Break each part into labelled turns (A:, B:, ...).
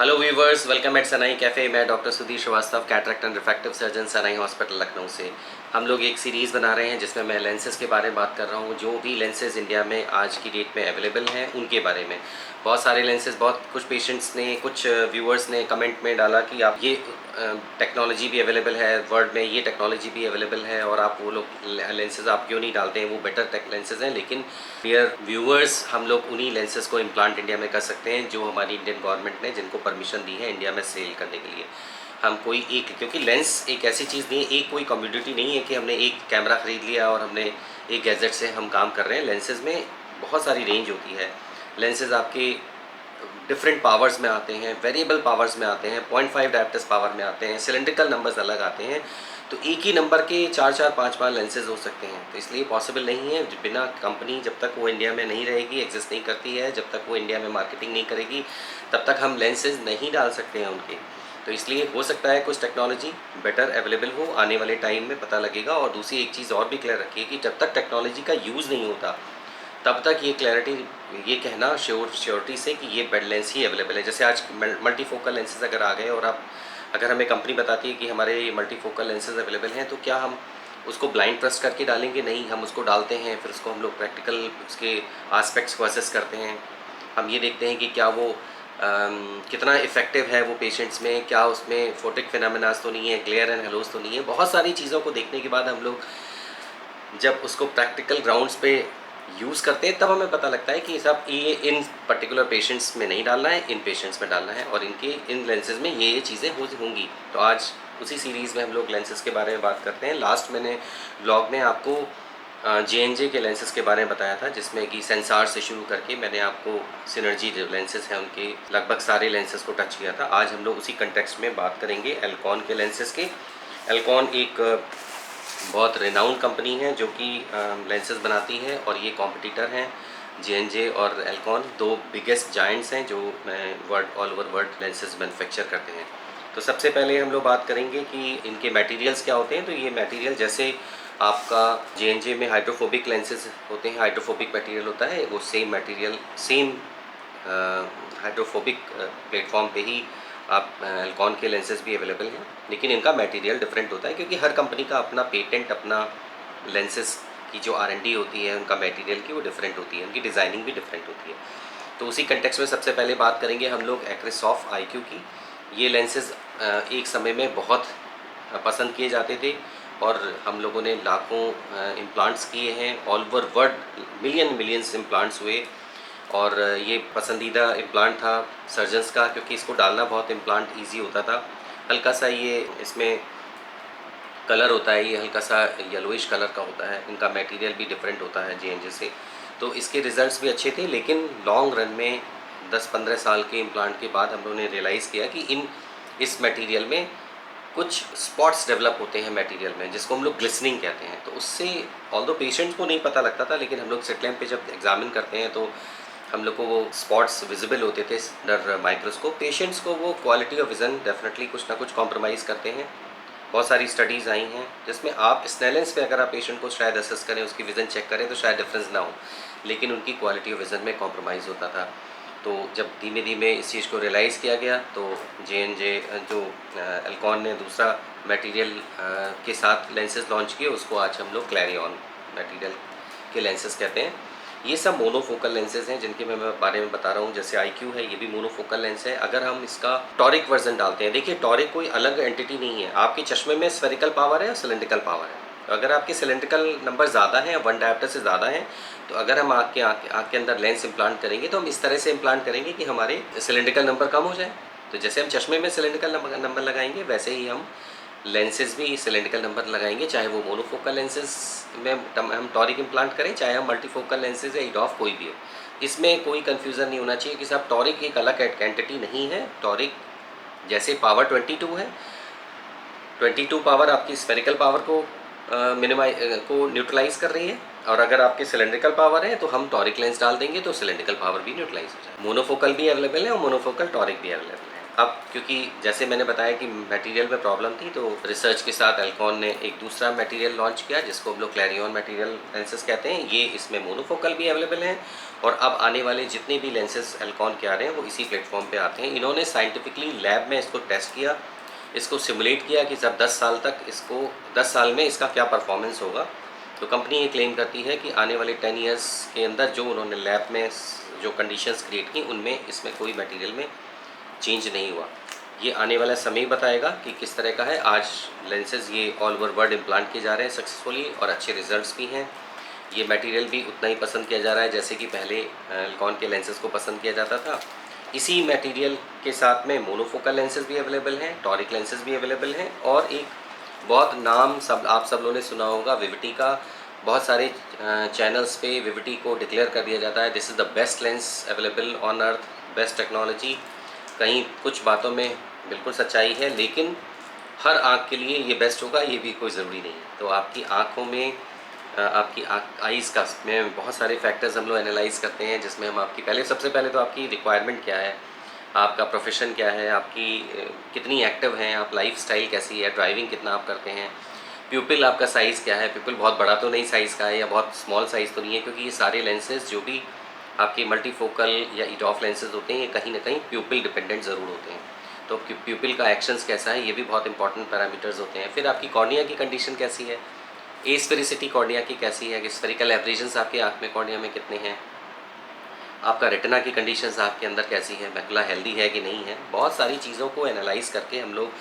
A: Hello viewers, welcome at Sanai cafe. मैं doctor Sudhir Shrivastava, cataract and refractive surgeon, Sanai hospital Lucknow से। हम लोग एक सीरीज़ बना रहे हैं जिसमें मैं लेंसेज़ के बारे में बात कर रहा हूँ। जो भी लेंसेज़ इंडिया में आज की डेट में अवेलेबल हैं उनके बारे में। बहुत सारे लेंसेज़, बहुत कुछ पेशेंट्स ने, कुछ व्यूवर्स ने कमेंट में डाला कि आप ये टेक्नोलॉजी भी अवेलेबल है, वर्ल्ड में ये टेक्नोलॉजी भी अवेलेबल है और आप वो लोग लेंसेज़ आप क्यों नहीं डालते हैं, वो बेटर टेक लेंसेज़ हैं। लेकिन डियर व्यूवर्स, हम लोग उन्हीं लेंसेज़ को इम्प्लांट इंडिया में कर सकते हैं जो हमारी इंडियन गवर्नमेंट ने जिनको परमिशन दी है इंडिया में सेल करने के लिए। हम कोई एक, क्योंकि लेंस एक ऐसी चीज़ नहीं है, एक कोई कम्योडिटी नहीं है कि हमने एक कैमरा ख़रीद लिया और हमने एक गैजेट से हम काम कर रहे हैं। लेंसेज़ में बहुत सारी रेंज होती है। लेंसेज़ आपके डिफरेंट पावर्स में आते हैं, वेरिएबल पावर्स में आते हैं, 0.5 डायोप्टर पावर में आते हैं, सिलेंड्रिकल नंबर्स अलग आते हैं। तो एक ही नंबर के 4-4, 5-5 लेंसेज हो सकते हैं। तो इसलिए पॉसिबल नहीं है। बिना कंपनी, जब तक वो इंडिया में नहीं रहेगी, एग्जिस्ट नहीं करती है, जब तक वो इंडिया में मार्केटिंग नहीं करेगी, तब तक हम लेंसेज नहीं डाल सकते हैं उनके। तो इसलिए हो सकता है कुछ टेक्नोलॉजी बेटर अवेलेबल हो, आने वाले टाइम में पता लगेगा। और दूसरी एक चीज़ और भी क्लियर रखिए कि जब तक टेक्नोलॉजी का यूज़ नहीं होता, तब तक ये क्लैरिटी, ये कहना श्योरिटी से कि ये बेड लेंस ही अवेलेबल है। जैसे आज मल्टीफोकल लेंसेज अगर आ गए और आप, अगर हमें कंपनी बताती है कि हमारे मल्टीफोकल लेंसेज अवेलेबल हैं, तो क्या हम उसको ब्लाइंड ट्रस्ट करके डालेंगे? नहीं, हम उसको डालते हैं, फिर उसको हम लोग प्रैक्टिकल उसके एस्पेक्ट्स को असेस करते हैं। हम ये देखते हैं कि क्या वो कितना इफ़ेक्टिव है वो पेशेंट्स में, क्या उसमें फोटिक फिनोमेनास तो नहीं है, ग्लेयर एंड हेलोस तो नहीं है। बहुत सारी चीज़ों को देखने के बाद हम लोग जब उसको प्रैक्टिकल ग्राउंड्स पे यूज़ करते हैं, तब हमें पता लगता है कि सब ये इन पर्टिकुलर पेशेंट्स में नहीं डालना है, इन पेशेंट्स में डालना है, और इनके इन लेंसेज में ये चीज़ें होंगी। तो आज उसी सीरीज़ में हम लोग लेंसेज के बारे में बात करते हैं। लास्ट मैंने ब्लॉग में आपको J&J के लेंसेज के बारे में बताया था, जिसमें कि सेंसार से शुरू करके मैंने आपको सिनर्जी जो लेंसेज हैं उनके लगभग सारे लेंसेज को टच किया था। आज हम लोग उसी कंटेक्स्ट में बात करेंगे एल्कॉन के लेंसेज के। एल्कॉन एक बहुत रिनाउंड कंपनी है जो कि लेंसेज बनाती है, और ये कॉम्पिटिटर हैं। J&J और एल्कॉन दो बिगेस्ट जायंट्स हैं जो world, all over world lenses manufacture करते हैं। तो सबसे पहले हम लोग बात करेंगे कि इनके मटेरियल्स क्या होते हैं। तो ये मटेरियल, जैसे आपका J&J में हाइड्रोफोबिक लेंसेज होते हैं, हाइड्रोफोबिक मटेरियल होता है, वो same material, same hydrophobic platform पे ही आप एल्कॉन के लेंसेज भी अवेलेबल हैं। लेकिन इनका मटेरियल डिफरेंट होता है, क्योंकि हर कंपनी का अपना पेटेंट, अपना लेंसेज की जो R&D होती है उनका मटेरियल की, वो डिफरेंट होती है, उनकी डिज़ाइनिंग भी डिफरेंट होती है। तो उसी कंटेक्स्ट में सबसे पहले बात करेंगे हम लोग एक्रिसॉफ IQ की। ये लेंसेज एक समय में बहुत पसंद किए जाते थे, और हम लोगों ने लाखों इम्प्लांट्स किए हैं, all over world millions implants हुए। और ये पसंदीदा इम्प्लांट था सर्जन्स का, क्योंकि इसको डालना बहुत इम्प्लांट ईजी होता था। हल्का सा ये इसमें कलर होता है, ये हल्का सा येलोइश कलर का होता है। इनका मटेरियल भी डिफरेंट होता है J&J से, तो इसके रिज़ल्ट्स भी अच्छे थे। लेकिन लॉन्ग रन में 10-15 साल के इम्प्लांट के बाद हम लोगों ने रियलाइज़ किया कि इस मटेरियल में कुछ स्पॉट्स डेवलप होते हैं मटेरियल में, जिसको हम लोग ग्लिसनिंग कहते हैं। तो उससे ऑल्दो पेशेंट्स को नहीं पता लगता था, लेकिन हम लोग स्लिट लैम्प पे जब एग्जामिन करते हैं तो हम लोग को वो स्पॉट्स विजिबल होते थे अंडर माइक्रोस्कोप। पेशेंट्स को वो क्वालिटी ऑफ विज़न डेफिनेटली कुछ ना कुछ कॉम्प्रोमाइज़ करते हैं। बहुत सारी स्टडीज़ आई हैं जिसमें आप स्नेलेंस पे अगर आप पेशेंट को शायद असेस करें, उसकी विज़न चेक करें, तो शायद डिफरेंस ना हो, लेकिन उनकी क्वालिटी ऑफ विज़न में कॉम्प्रोमाइज़ होता था। तो जब धीमे धीमे इस चीज़ को रियलाइज़ किया गया, तो J&J जो एल्कॉन ने दूसरा मटेरियल के साथ लेंसेज लॉन्च किए, उसको आज हम लोग क्लैरियन मटेरियल के लेंसेज कहते हैं। ये सब मोनोफोकल लेंसेज हैं जिनके मैं बारे में बता रहा हूँ। जैसे IQ है, ये भी मोनोफोकल लेंस है। अगर हम इसका टॉरिक वर्जन डालते हैं, देखिए टॉरिक कोई अलग एंटिटी नहीं है। आपके चश्मे में स्फेरिकल पावर है और सिलेंड्रिकल पावर है। तो अगर आपके सिलेंड्रिकल नंबर ज़्यादा हैं, 1 डायोप्टर से ज़्यादा हैं, तो अगर हम आँख के अंदर लेंस इम्प्लांट करेंगे, तो हम इस तरह से इम्प्लांट करेंगे कि हमारे सिलेंड्रिकल नंबर कम हो जाए। तो जैसे हम चश्मे में सिलेंड्रिकल नंबर लगाएंगे, वैसे ही हम लेंसेज भी सिलेंड्रिकल नंबर लगाएंगे, चाहे वो मोनोफोकल लेंसेज में हम टॉरिक इम्प्लांट करें, चाहे हम मल्टीफोकल लेंसेज या EDOF कोई भी हो। इसमें कोई कन्फ्यूज़न नहीं होना चाहिए कि साहब टॉरिक एक अलग एंटिटी नहीं है। टॉरिक जैसे पावर 22 है, 22 पावर आपकी स्फेरिकल पावर को को न्यूट्रलाइज़ कर रही है, और अगर आपके सिलेंड्रिकल पावर है तो हम टॉरिक लेंस डाल देंगे तो सिलेंड्रिकल पावर भी न्यूट्रलाइज हो जाए। मोनोफोकल भी अवेलेबल है और मोनोफोकल टॉरिक भी अवेलेबल है। अब क्योंकि जैसे मैंने बताया कि मटेरियल में प्रॉब्लम थी, तो रिसर्च के साथ एल्कॉन ने एक दूसरा मटेरियल लॉन्च किया जिसको हम लोग क्लैरियन मटेरियल लेंसेज कहते हैं। ये इसमें मोनोफोकल भी अवेलेबल हैं और अब आने वाले जितने भी लेंसेज एल्कॉन के आ रहे हैं वो इसी प्लेटफॉर्म पे आते हैं। इन्होंने साइंटिफिकली लैब में इसको टेस्ट किया, इसको सिमुलेट किया कि जब 10 साल तक इसको 10 साल में इसका क्या परफॉर्मेंस होगा। तो कंपनी ये क्लेम करती है कि आने वाले 10 इयर्स के अंदर जो उन्होंने लैब में जो कंडीशंस क्रिएट की उनमें इसमें कोई मटेरियल में चेंज नहीं हुआ। ये आने वाला समय ही बताएगा कि किस तरह का है। आज लेंसेज ये ऑल ओवर वर्ल्ड इम्प्लांट किए जा रहे हैं सक्सेसफुली और अच्छे रिजल्ट्स भी हैं। ये मटेरियल भी उतना ही पसंद किया जा रहा है जैसे कि पहले एल्कॉन के लेंसेज को पसंद किया जाता था। इसी मटेरियल के साथ में मोनोफोकल लेंसेज भी अवेलेबल हैं, टॉरिक लेंसेज भी अवेलेबल हैं और एक बहुत नाम आप सब लोगों ने सुना होगा विविटी का। बहुत सारे चैनल्स पे विविटी को डिक्लेयर कर दिया जाता है this is the best lens available on earth, best technology. कहीं कुछ बातों में बिल्कुल सच्चाई है, लेकिन हर आँख के लिए ये बेस्ट होगा ये भी कोई ज़रूरी नहीं है। तो आपकी आँखों में आपकी आइज़ का में बहुत सारे फैक्टर्स हम लोग एनालाइज करते हैं, जिसमें हम आपकी सबसे पहले तो आपकी रिक्वायरमेंट क्या है, आपका प्रोफेशन क्या है, आपकी कितनी एक्टिव हैं आप, लाइफस्टाइल कैसी है, ड्राइविंग कितना आप करते हैं, प्यूपिल आपका साइज़ क्या है, प्यूपिल बहुत बड़ा तो नहीं साइज़ का है या बहुत स्मॉल साइज़ तो नहीं है, क्योंकि ये सारे लेंसेज जो भी आपके मल्टीफोकल या ईडॉफ लेंसेज होते हैं ये कहीं ना कहीं प्यूपिल डिपेंडेंट ज़रूर होते हैं। तो प्यूपिल का एक्शंस कैसा है ये भी बहुत इंपॉर्टेंट पैरामीटर्स होते हैं। फिर आपकी कॉर्निया की कंडीशन कैसी है, एस्फेरिसिटी कॉर्निया की कैसी है, कि स्फेरिकल एब्रेजन्स आपके आँख में कॉर्निया में कितने हैं, आपका रेटिना की कंडीशंस आपके अंदर कैसी है, मैकुला हेल्दी है कि नहीं है। बहुत सारी चीज़ों को एनालाइज करके हम लोग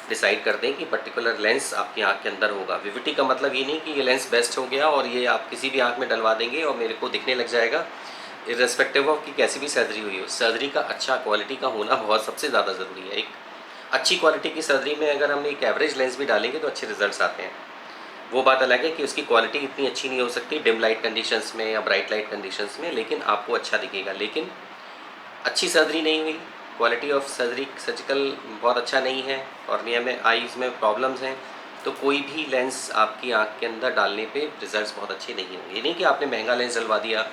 A: डिसाइड करते हैं कि पर्टिकुलर लेंस आपकी आँख के अंदर होगा। विविटी का मतलब ये नहीं कि ये लेंस बेस्ट हो गया और ये आप किसी भी आँख में डलवा देंगे और मेरे को दिखने लग जाएगा, इर्रेस्पेक्टिव ऑफ कि कैसी भी सर्जरी हुई हो। सर्जरी का अच्छा क्वालिटी का होना बहुत सबसे ज़्यादा ज़रूरी है। एक अच्छी क्वालिटी की सर्जरी में अगर हम एक एवरेज लेंस भी डालेंगे तो अच्छे रिजल्ट्स आते हैं। वो बात अलग है कि उसकी क्वालिटी इतनी अच्छी नहीं हो सकती डिम लाइट कंडीशंस में या ब्राइट लाइट कंडीशंस में, लेकिन आपको अच्छा दिखेगा। लेकिन अच्छी सर्जरी नहीं हुई, क्वालिटी ऑफ सर्जिकल बहुत अच्छा नहीं है, कॉर्निया में आईज़ में प्रॉब्लम्स हैं, तो कोई भी लेंस आपकी आँख के अंदर डालने पे रिजल्ट्स बहुत अच्छे नहीं होंगे। ये नहीं कि आपने महंगा लेंस डलवा दिया।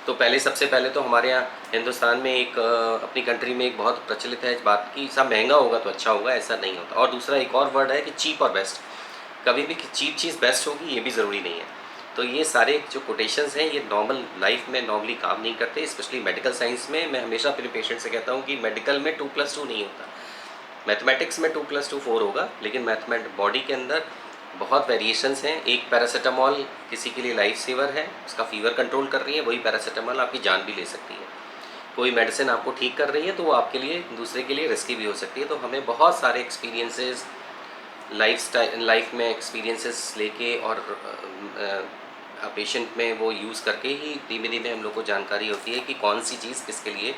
A: तो सबसे पहले तो हमारे यहाँ हिंदुस्तान में एक अपनी कंट्री में एक बहुत प्रचलित है इस बात की, सब महंगा होगा तो अच्छा होगा, ऐसा नहीं होता। और दूसरा एक और वर्ड है कि चीप और बेस्ट। कभी भी चीप चीज़ बेस्ट होगी ये भी ज़रूरी नहीं है। तो ये सारे जो कोटेशंस हैं ये नॉर्मल लाइफ में नॉर्मली काम नहीं करते, स्पेशली मेडिकल साइंस में। मैं हमेशा अपने पेशेंट से कहता हूँ कि मेडिकल में 2+2 नहीं होता, मैथमेटिक्स में 2+2 4 होगा, लेकिन बॉडी के अंदर बहुत वेरिएशंस हैं। एक पैरासीटामॉल किसी के लिए लाइफ सेवर है, उसका फीवर कंट्रोल कर रही है, वही पैरासीटामॉल आपकी जान भी ले सकती है। कोई मेडिसिन आपको ठीक कर रही है तो वो आपके लिए दूसरे के लिए रिस्की भी हो सकती है। तो हमें बहुत सारे एक्सपीरियंसेस लाइफ में एक्सपीरियंसेस लेके और पेशेंट में वो यूज़ करके ही धीमे धीमे हम लोग को जानकारी होती है कि कौन सी चीज़ किसके लिए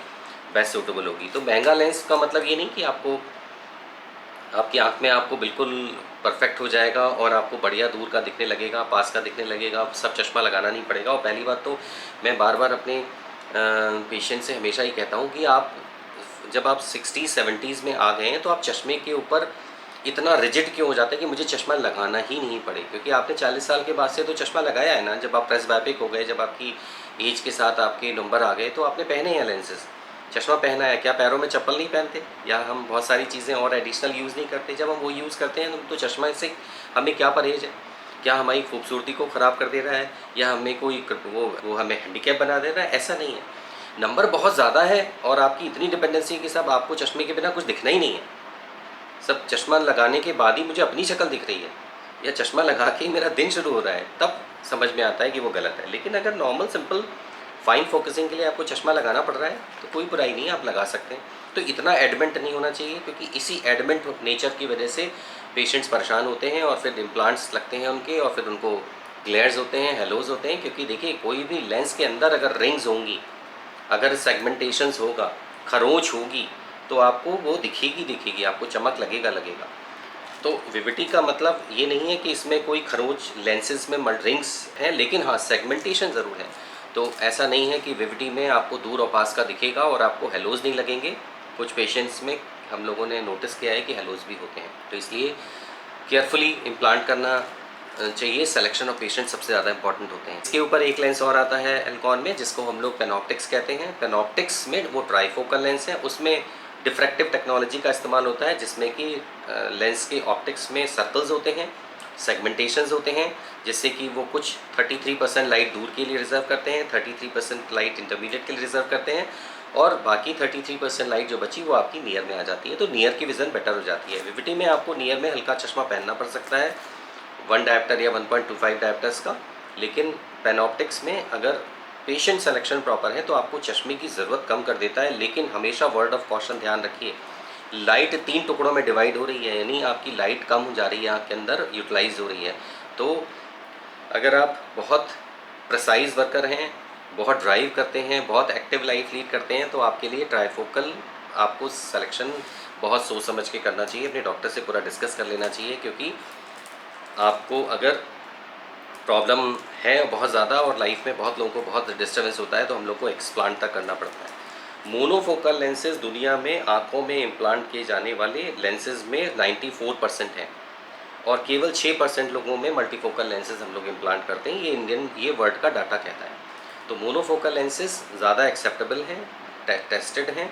A: बेस्ट सूटेबल होगी। तो महंगा लेंस का मतलब ये नहीं कि आपको आपकी आँख में आपको बिल्कुल परफेक्ट हो जाएगा और आपको बढ़िया दूर का दिखने लगेगा, पास का दिखने लगेगा, सब चश्मा लगाना नहीं पड़ेगा। और पहली बात तो मैं बार बार अपने पेशेंट से हमेशा ही कहता हूँ कि आप जब आप 60-70s में आ गए हैं तो आप चश्मे के ऊपर इतना रिजिड क्यों हो जाता है कि मुझे चश्मा लगाना ही नहीं पड़े, क्योंकि आपने 40 साल के बाद से तो चश्मा लगाया है ना। जब आप प्रेस्बाइपिक हो गए, जब आपकी एज के साथ आपके नंबर आ गए तो आपने पहने हैं लेंसेज, चश्मा पहना है। क्या पैरों में चप्पल नहीं पहनते, या हम बहुत सारी चीज़ें और एडिशनल यूज़ नहीं करते? जब हम वो यूज़ करते हैं तो चश्मा से हमें क्या परहेज है? क्या हमारी खूबसूरती को ख़राब कर दे रहा है, या हमें कोई वो हमें हैंडीकैप बना दे रहा है? ऐसा नहीं है। नंबर बहुत ज़्यादा है और आपकी इतनी डिपेंडेंसी कि सब आपको चश्मे के बिना कुछ दिखना ही नहीं है, सब चश्मा लगाने के बाद ही मुझे अपनी शक्ल दिख रही है, या चश्मा लगा के ही मेरा दिन शुरू हो रहा है, तब समझ में आता है कि वो गलत है। लेकिन अगर नॉर्मल सिंपल फाइन फोकसिंग के लिए आपको चश्मा लगाना पड़ रहा है तो कोई बुराई नहीं है, आप लगा सकते हैं। तो इतना एडमेंट नहीं होना चाहिए, क्योंकि इसी एडमेंट नेचर की वजह से पेशेंट्स परेशान होते हैं और फिर इम्प्लांट्स लगते हैं उनके, और फिर उनको ग्लेयर्स होते हैं, हेलोज होते हैं। क्योंकि देखिए कोई भी लेंस के अंदर अगर रिंग्स होंगी, अगर सेगमेंटेशंस होगा, खरोंच होगी, तो आपको वो दिखेगी, आपको चमक लगेगा। तो विविटी का मतलब ये नहीं है कि इसमें कोई खरोंच लेंसेज में रिंग्स हैं, लेकिन हाँ सेगमेंटेशन ज़रूर है। तो ऐसा नहीं है कि विविटी में आपको दूर और पास का दिखेगा और आपको हेलोज नहीं लगेंगे। कुछ पेशेंट्स में हम लोगों ने नोटिस किया है कि हेलोज भी होते हैं। तो इसलिए केयरफुली इम्प्लांट करना चाहिए। सिलेक्शन ऑफ पेशेंट सबसे ज़्यादा इंपॉर्टेंट होते हैं। इसके ऊपर एक लेंस और आता है एल्कॉन में, जिसको हम लोग पेनॉप्टिक्स कहते हैं। पेनॉप्टिक्स में वो ट्राईफोकल लेंस है, उसमें डिफ्रैक्टिव टेक्नोलॉजी का इस्तेमाल होता है, जिसमें कि लेंस के ऑप्टिक्स में सर्कल्स होते हैं सेगमेंटेशंस होते हैं, जिससे कि वो कुछ 33% लाइट दूर के लिए रिजर्व करते हैं, 33% लाइट इंटरमीडिएट के लिए रिजर्व करते हैं, और बाकी 33% लाइट जो बची वो आपकी नियर में आ जाती है, तो नियर की विज़न बेटर हो जाती है। विविटी में आपको नियर में हल्का चश्मा पहनना पड़ सकता है 1 डायप्टर या 1.25 डायप्टर्स का, लेकिन पैनॉप्टिक्स में अगर पेशेंट सिलेक्शन प्रॉपर है तो आपको चश्मे की ज़रूरत कम कर देता है। लेकिन हमेशा वर्ड ऑफ कॉशन ध्यान रखिए, लाइट 3 टुकड़ों में डिवाइड हो रही है, यानी आपकी लाइट कम हो जा रही है, आँख के अंदर यूटिलाइज हो रही है। तो अगर आप बहुत प्रिसाइज वर्कर हैं, बहुत ड्राइव करते हैं, बहुत एक्टिव लाइफ लीड करते हैं, तो आपके लिए ट्राईफोकल आपको सिलेक्शन बहुत सोच समझ के करना चाहिए, अपने डॉक्टर से पूरा डिस्कस कर लेना चाहिए, क्योंकि आपको अगर प्रॉब्लम है बहुत ज़्यादा और लाइफ में बहुत लोगों को बहुत डिस्टर्बेंस होता है, तो हम लोग को एक्सप्लांट तक करना पड़ता है। मोनोफोकल लेंसेज दुनिया में आँखों में इम्प्लांट किए जाने वाले लेंसेज में 94% हैं, और केवल 6% लोगों में मल्टीफोकल लेंसेज हम लोग इम्प्लांट करते हैं। ये वर्ल्ड का डाटा कहता है। तो मोनोफोकल लेंसेज ज़्यादा एक्सेप्टेबल हैं, टेस्टेड हैं,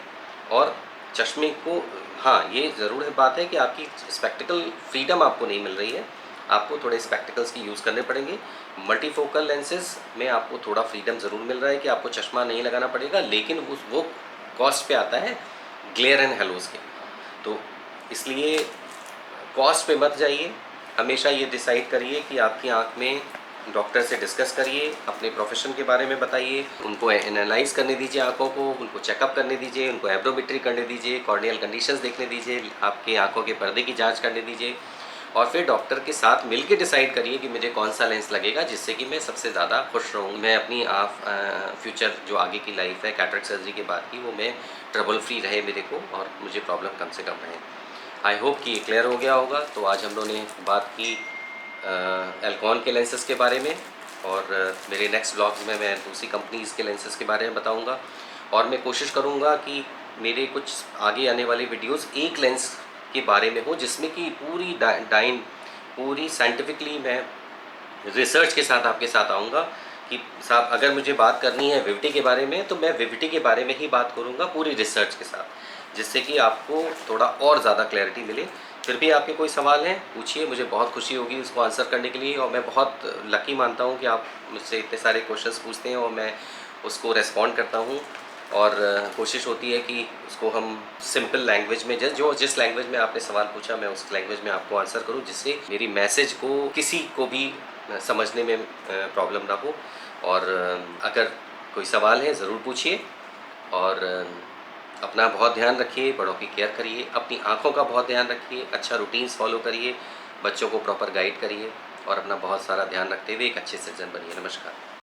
A: और चश्मे को, हाँ ये ज़रूर है बात है कि आपकी स्पेक्टिकल फ्रीडम आपको नहीं मिल रही है, आपको थोड़े स्पेक्टिकल्स की यूज़ करने पड़ेंगे। मल्टीफोकल लेंसेज में आपको थोड़ा फ्रीडम ज़रूर मिल रहा है कि आपको चश्मा नहीं लगाना पड़ेगा, लेकिन वो कॉस्ट पे आता है ग्लेयर एंड हेलोज़ के। तो इसलिए कॉस्ट पे मत जाइए, हमेशा ये डिसाइड करिए कि आपकी आँख में डॉक्टर से डिस्कस करिए, अपने प्रोफेशन के बारे में बताइए, उनको एनालाइज करने दीजिए आँखों को, उनको चेकअप करने दीजिए, उनको एब्रोमेट्री करने दीजिए, कॉर्नियल कंडीशंस देखने दीजिए, आपके आँखों के पर्दे की जांच करने दीजिए, और फिर डॉक्टर के साथ मिल के डिसाइड करिए कि मुझे कौन सा लेंस लगेगा जिससे कि मैं सबसे ज़्यादा खुश रहूँ। मैं अपनी फ्यूचर जो आगे की लाइफ है कैटरेक्ट सर्जरी के बाद की, वो मैं ट्रबल फ्री रहे मेरे को, और मुझे प्रॉब्लम कम से कम रहे। आई होप कि ये क्लियर हो गया होगा। तो आज हम लोगों ने बात की एल्कॉन के लेंसेज के बारे में, और मेरे नेक्स्ट ब्लॉग्स में मैं दूसरी कंपनीज़ के लेंसेज के बारे में बताऊंगा, और मैं कोशिश करूंगा कि मेरे कुछ आगे आने वाले वीडियोस एक लेंस के बारे में हो, जिसमें कि पूरी साइंटिफिकली मैं रिसर्च के साथ आपके साथ आऊँगा कि साहब अगर मुझे बात करनी है विविटी के बारे में, तो मैं विविटी के बारे में ही बात करूँगा पूरी रिसर्च के साथ, जिससे कि आपको थोड़ा और ज़्यादा क्लैरिटी मिले। फिर भी आपके कोई सवाल हैं पूछिए, मुझे बहुत खुशी होगी उसको आंसर करने के लिए, और मैं बहुत लकी मानता हूँ कि आप मुझसे इतने सारे क्वेश्चंस पूछते हैं और मैं उसको रेस्पॉन्ड करता हूँ, और कोशिश होती है कि उसको हम सिंपल लैंग्वेज में जिस लैंग्वेज में आपने सवाल पूछा मैं उस लैंग्वेज में आपको आंसर करूं, जिससे मेरी मैसेज को किसी को भी समझने में प्रॉब्लम ना हो। और अगर कोई सवाल है ज़रूर पूछिए, और अपना बहुत ध्यान रखिए, बड़ों की केयर करिए, अपनी आँखों का बहुत ध्यान रखिए, अच्छा रूटीन्स फॉलो करिए, बच्चों को प्रॉपर गाइड करिए, और अपना बहुत सारा ध्यान रखते हुए एक अच्छे सिटीजन बनिए। नमस्कार।